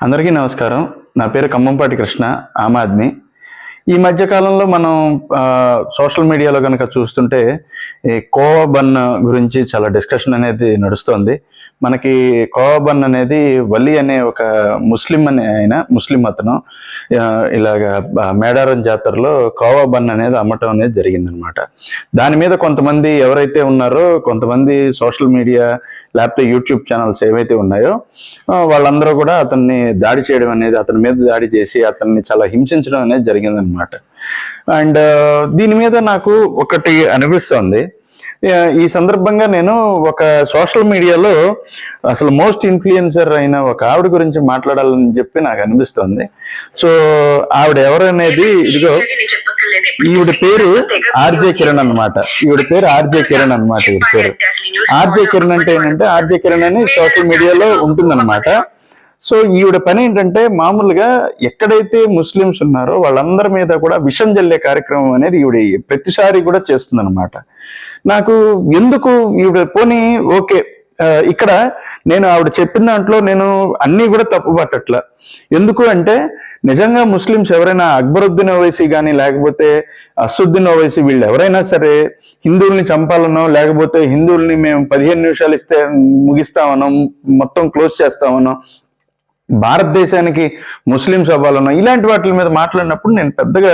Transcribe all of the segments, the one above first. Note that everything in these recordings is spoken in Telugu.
అందరికీ నమస్కారం. నా పేరు ఖమ్మంపాటి కృష్ణ, ఆమ్ ఆద్మీ. ఈ మధ్య కాలంలో మనం సోషల్ మీడియాలో కనుక చూస్తుంటే ఈ కోవా బన్ గురించి చాలా డిస్కషన్ అనేది నడుస్తోంది. మనకి కోవా బన్ అనేది వలి అనే ఒక ముస్లిం అతను ఇలాగా మేడారం జాతరలో కోవా బన్ అనేది అమ్మటం అనేది జరిగిందనమాట. దాని మీద కొంతమంది ఎవరైతే ఉన్నారో కొంతమంది సోషల్ మీడియా లేకపోతే యూట్యూబ్ ఛానల్స్ ఏవైతే ఉన్నాయో వాళ్ళందరూ కూడా అతన్ని దాడి చేయడం అనేది, అతని మీద దాడి చేసి అతన్ని చాలా హింసించడం అనేది జరిగిందనమాట. అండ్ దీని మీద నాకు ఒకటి అనిపిస్తుంది. ఈ సందర్భంగా నేను ఒక సోషల్ మీడియాలో అసలు మోస్ట్ ఇన్ఫ్లుయెన్సర్ అయిన ఒక ఆవిడ గురించి మాట్లాడాలని చెప్పి నాకు అనిపిస్తుంది. సో ఆవిడ ఎవరనేది ఇదిగో, ఈవిడ పేరు ఆర్జే కిరణ్ అనమాట. ఈవిడ పేరు ఆర్జే కిరణ్ అనమాట. ఈవిడ పేరు ఆర్జే కిరణ్ అంటే ఏంటంటే, ఆర్జే కిరణ్ అని సోషల్ మీడియాలో ఉంటుందన్నమాట. సో ఈవిడ పని ఏంటంటే, మామూలుగా ఎక్కడైతే ముస్లిమ్స్ ఉన్నారో వాళ్ళందరి మీద కూడా విషం జల్లే కార్యక్రమం అనేది ఈవిడ ప్రతిసారి కూడా చేస్తుందన్నమాట. నాకు ఎందుకు ఈవిడ పోనీ ఓకే, ఇక్కడ నేను ఆవిడ చెప్పిన దాంట్లో నేను అన్నీ కూడా తప్పు పట్టట్లా. ఎందుకు అంటే, నిజంగా ముస్లిమ్స్ ఎవరైనా అక్బరుద్దీన్ ఓవైసీ కానీ లేకపోతే అసదుద్దీన్ ఓవైసీ వీళ్ళు ఎవరైనా సరే హిందువుల్ని చంపాలనో లేకపోతే హిందువుల్ని మేము 15 నిమిషాలు ఇస్తే ముగిస్తామనో మొత్తం క్లోజ్ చేస్తామనో భారతదేశానికి ముస్లిమ్స్ అవ్వాలనో ఇలాంటి వాటి మీద మాట్లాడినప్పుడు నేను పెద్దగా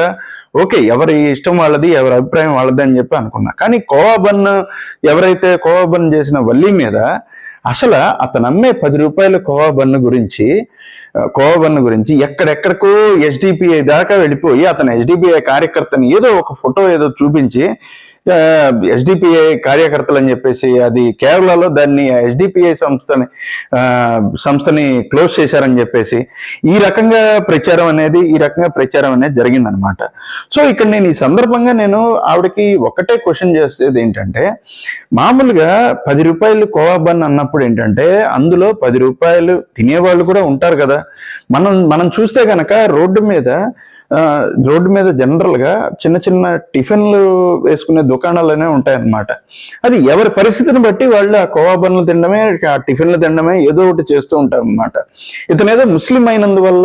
ఓకే, ఎవరి ఇష్టం వాళ్ళది, ఎవరి అభిప్రాయం వాళ్ళది అని చెప్పి అనుకున్నా. కానీ కోవా బన్ ఎవరైతే కోవా బన్ చేసిన వల్లి మీద అసలు అతను అమ్మే 10 రూపాయల కోవా బన్ గురించి ఎక్కడెక్కడికో ఎస్డిపిఐ దాకా వెళ్ళిపోయి అతను ఎస్డిపిఐ కార్యకర్తని ఏదో ఒక ఫోటో ఏదో చూపించి ఎస్డిపిఐ కార్యకర్తలు అని చెప్పేసి అది కేరళలో దాన్ని ఎస్డిపిఐ సంస్థని క్లోజ్ చేశారని చెప్పేసి ఈ రకంగా ప్రచారం అనేది జరిగిందనమాట. సో ఇక్కడ నేను ఈ సందర్భంగా నేను ఆవిడకి ఒకటే క్వశ్చన్ చేసేది ఏంటంటే, మామూలుగా 10 రూపాయలు కోవా బన్ అన్నప్పుడు ఏంటంటే అందులో 10 రూపాయలు తినేవాళ్ళు కూడా ఉంటారు కదా. మనం చూస్తే కనుక రోడ్డు మీద జనరల్ గా చిన్న చిన్న టిఫిన్లు వేసుకునే దుకాణాలనే ఉంటాయన్నమాట. అది ఎవరి పరిస్థితిని బట్టి వాళ్ళు ఆ కోవా బన్లు తినడమే, ఆ టిఫిన్లు తినడమే ఏదో ఒకటి చేస్తూ ఉంటారు అనమాట. ఇతనేదో ముస్లిం అయినందువల్ల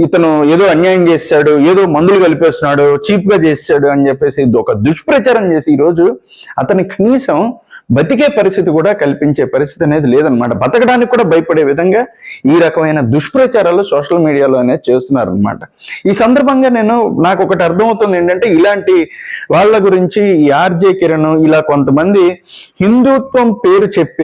ఇతను ఏదో అన్యాయం చేశాడు, ఏదో మందులు కలిపేస్తున్నాడు, చీప్ గా చేశాడు అని చెప్పేసి ఒక దుష్ప్రచారం చేసి ఈరోజు అతని కనీసం బతికే పరిస్థితి కూడా కల్పించే పరిస్థితి అనేది లేదనమాట. బతకడానికి కూడా భయపడే విధంగా ఈ రకమైన దుష్ప్రచారాలు సోషల్ మీడియాలో అనేది చేస్తున్నారు అనమాట. ఈ సందర్భంగా నాకు ఒకటి అర్థమవుతుంది ఏంటంటే, ఇలాంటి వాళ్ళ గురించి ఈ ఆర్జే కిరణ్ ఇలా కొంతమంది హిందుత్వం పేరు చెప్పి